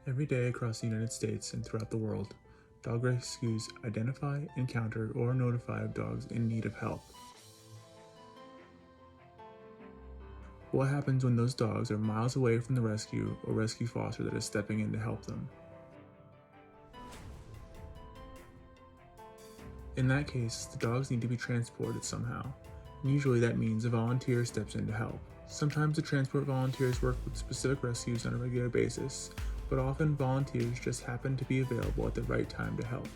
Every day across the United States and throughout the world, dog rescues identify, encounter, or notify of dogs in need of help. What happens when those dogs are miles away from the rescue or rescue foster that is stepping in to help them? In that case, the dogs need to be transported somehow, and usually that means a volunteer steps in to help. Sometimes the transport volunteers work with specific rescues on a regular basis, but often volunteers just happen to be available at the right time to help.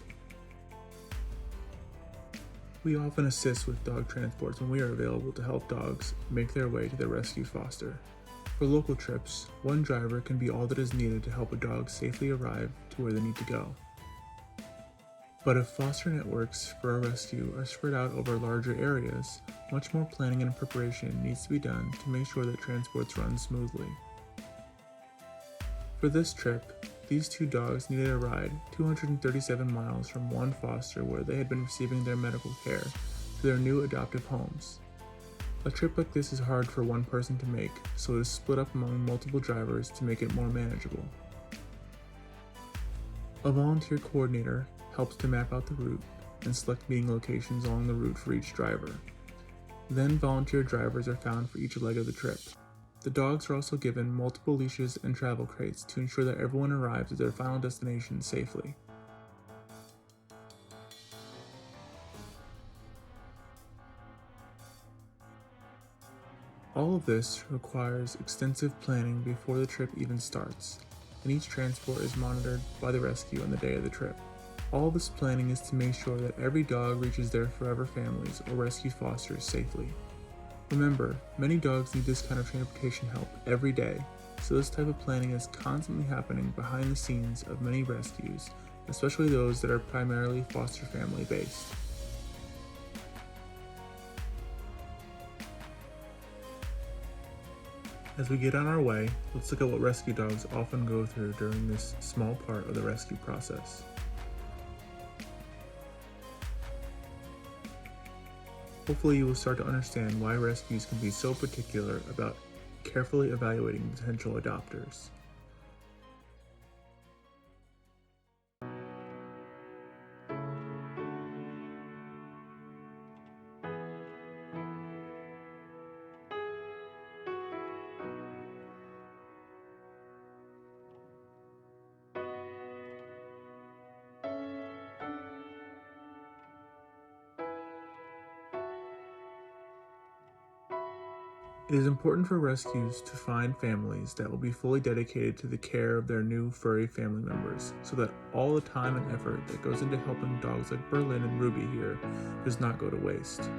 We often assist with dog transports when we are available to help dogs make their way to their rescue foster. For local trips, one driver can be all that is needed to help a dog safely arrive to where they need to go. But if foster networks for a rescue are spread out over larger areas, much more planning and preparation needs to be done to make sure that transports run smoothly. For this trip, these two dogs needed a ride 237 miles from one foster where they had been receiving their medical care to their new adoptive homes. A trip like this is hard for one person to make, so it is split up among multiple drivers to make it more manageable. A volunteer coordinator helps to map out the route and select meeting locations along the route for each driver. Then volunteer drivers are found for each leg of the trip. The dogs are also given multiple leashes and travel crates to ensure that everyone arrives at their final destination safely. All of this requires extensive planning before the trip even starts, and each transport is monitored by the rescue on the day of the trip. All this planning is to make sure that every dog reaches their forever families or rescue fosters safely. Remember, many dogs need this kind of transportation help every day, so this type of planning is constantly happening behind the scenes of many rescues, especially those that are primarily foster family based. As we get on our way, let's look at what rescue dogs often go through during this small part of the rescue process. Hopefully you will start to understand why rescues can be so particular about carefully evaluating potential adopters. It is important for rescues to find families that will be fully dedicated to the care of their new furry family members, so that all the time and effort that goes into helping dogs like Berlin and Ruby here does not go to waste.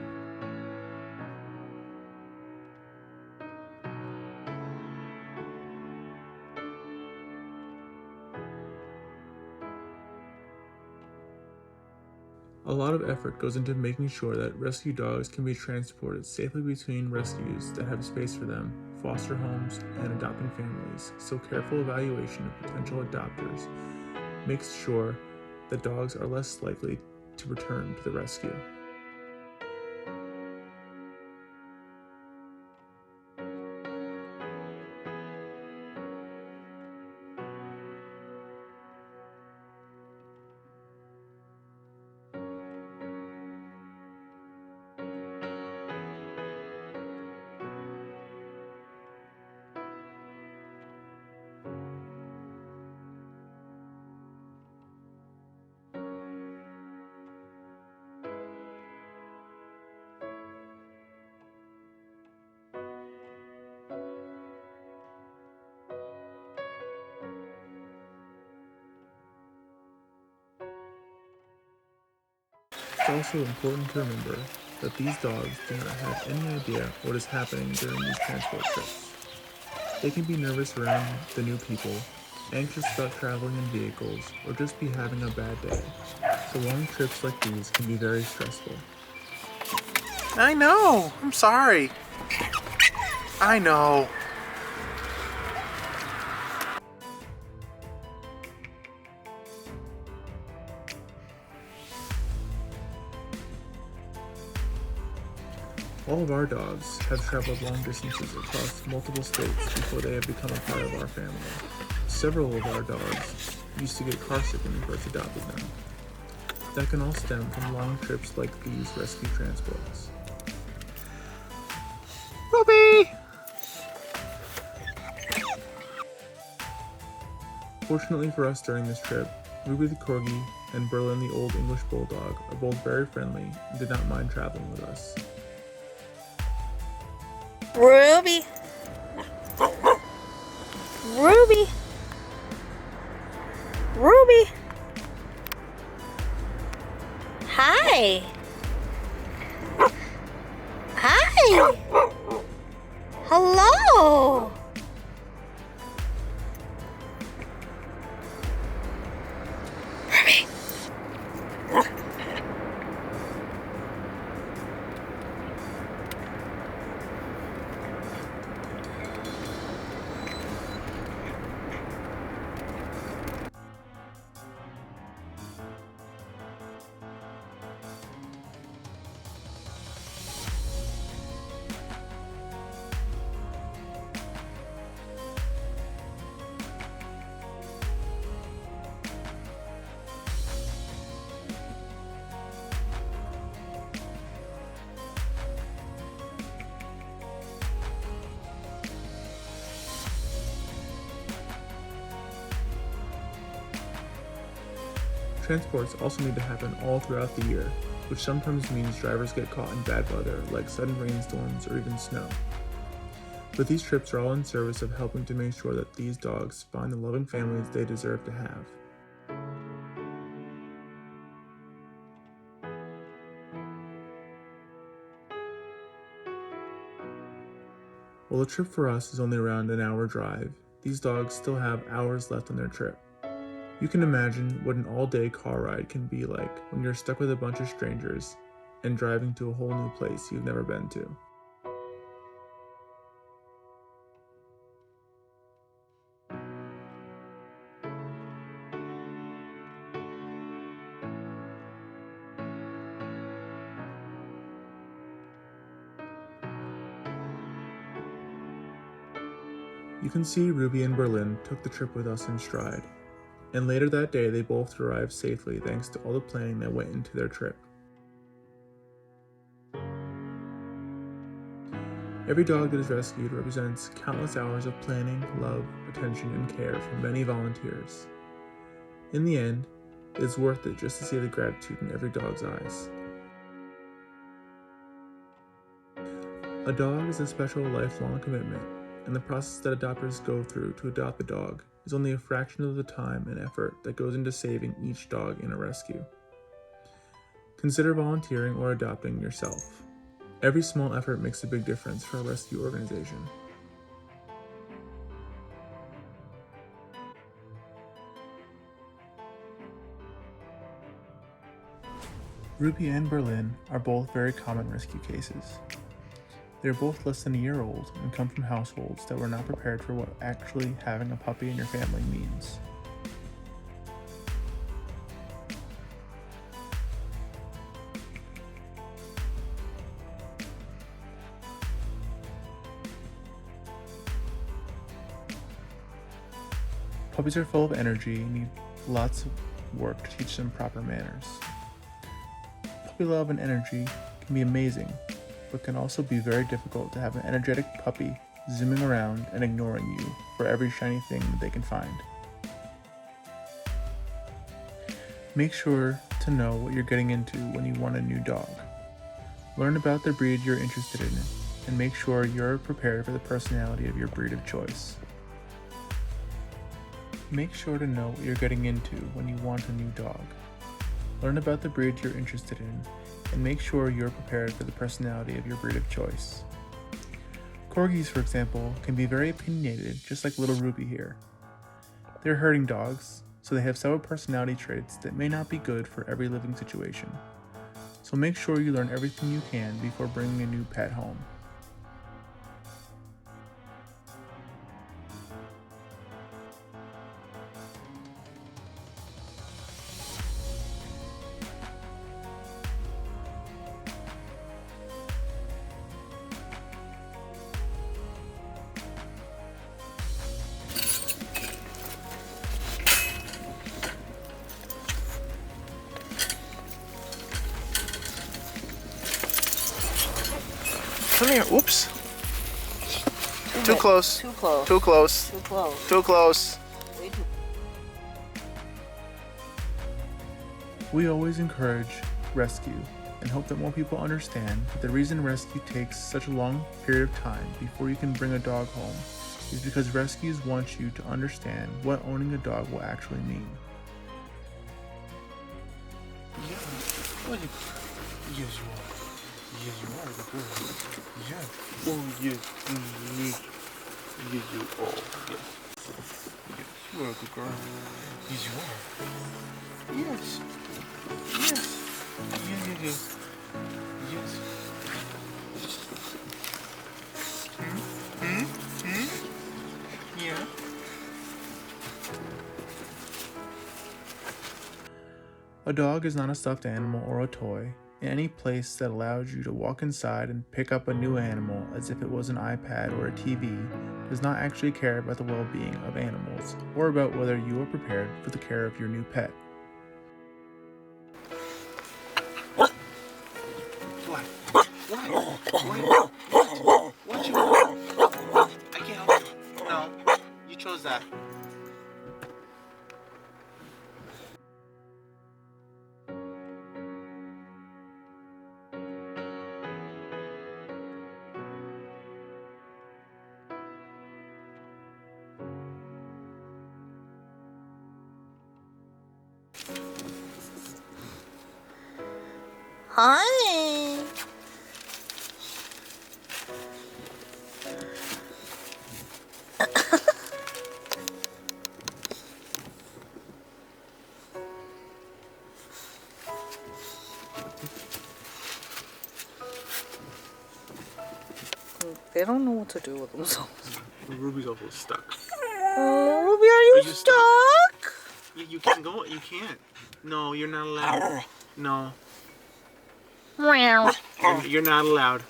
A lot of effort goes into making sure that rescue dogs can be transported safely between rescues that have space for them, foster homes, and adopting families, so careful evaluation of potential adopters makes sure that dogs are less likely to return to the rescue. It's also important to remember that these dogs do not have any idea what is happening during these transport trips. They can be nervous around the new people, anxious about traveling in vehicles, or just be having a bad day. So long trips like these can be very stressful. I know! I'm sorry! I know! All of our dogs have traveled long distances across multiple states before they have become a part of our family. Several of our dogs used to get carsick when we first adopted them. That can all stem from long trips like these rescue transports. Ruby! Fortunately for us during this trip, Ruby the Corgi and Berlin the Old English Bulldog are both very friendly and did not mind traveling with us. Ruby! Ruby! Ruby! Hi! Hi! Hello! Ruby! Transports also need to happen all throughout the year, which sometimes means drivers get caught in bad weather like sudden rainstorms or even snow. But these trips are all in service of helping to make sure that these dogs find the loving families they deserve to have. While the trip for us is only around an hour drive, these dogs still have hours left on their trip. You can imagine what an all-day car ride can be like when you're stuck with a bunch of strangers and driving to a whole new place you've never been to. You can see Ruby and Berlin took the trip with us in stride. And later that day, they both arrived safely thanks to all the planning that went into their trip. Every dog that is rescued represents countless hours of planning, love, attention, and care from many volunteers. In the end, it is worth it just to see the gratitude in every dog's eyes. A dog is a special lifelong commitment, and the process that adopters go through to adopt a dog is only a fraction of the time and effort that goes into saving each dog in a rescue. Consider volunteering or adopting yourself. Every small effort makes a big difference for a rescue organization. Ruby and Berlin are both very common rescue cases. They are both less than a year old and come from households that were not prepared for what actually having a puppy in your family means. Puppies are full of energy and need lots of work to teach them proper manners. Puppy love and energy can be amazing, but can also be very difficult to have an energetic puppy zooming around and ignoring you for every shiny thing that they can find. Make sure to know what you're getting into when you want a new dog. Learn about the breed you're interested in and make sure you're prepared for the personality of your breed of choice. Make sure to know what you're getting into when you want a new dog. Learn about the breed you're interested in and make sure you're prepared for the personality of your breed of choice. Corgis, for example, can be very opinionated, just like little Ruby here. They're herding dogs, so they have several personality traits that may not be good for every living situation. So make sure you learn everything you can before bringing a new pet home. Come here. Oops. Too close. Too close. Too close. Too close. Too close. Way too. We always encourage rescue and hope that more people understand that the reason rescue takes such a long period of time before you can bring a dog home is because rescues want you to understand what owning a dog will actually mean. Yeah. What you? Yes, you are. Yes, you are the girl. Yeah. Oh, yes. Yes. Yes, you are. Yes. Yes, you are a good girl. Yes, you are. Yes. Yes. Yes, yes, yes. Yes. Hmm? Hmm? Hmm? Yeah. A dog is not a stuffed animal or a toy. In any place that allows you to walk inside and pick up a new animal as if it was an iPad or a TV does not actually care about the well-being of animals or about whether you are prepared for the care of your new pet. What? What? What? What you want? I can't help you. No. You chose that. Hi. They don't know what to do with themselves. Ruby's also stuck. Oh, Ruby, are you stuck? You can't go. You can't. No, you're not allowed. No. Meow. You're not allowed.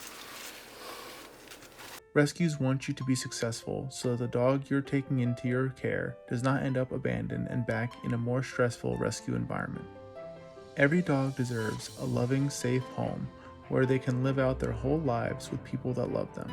Rescues want you to be successful so that the dog you're taking into your care does not end up abandoned and back in a more stressful rescue environment. Every dog deserves a loving, safe home where they can live out their whole lives with people that love them.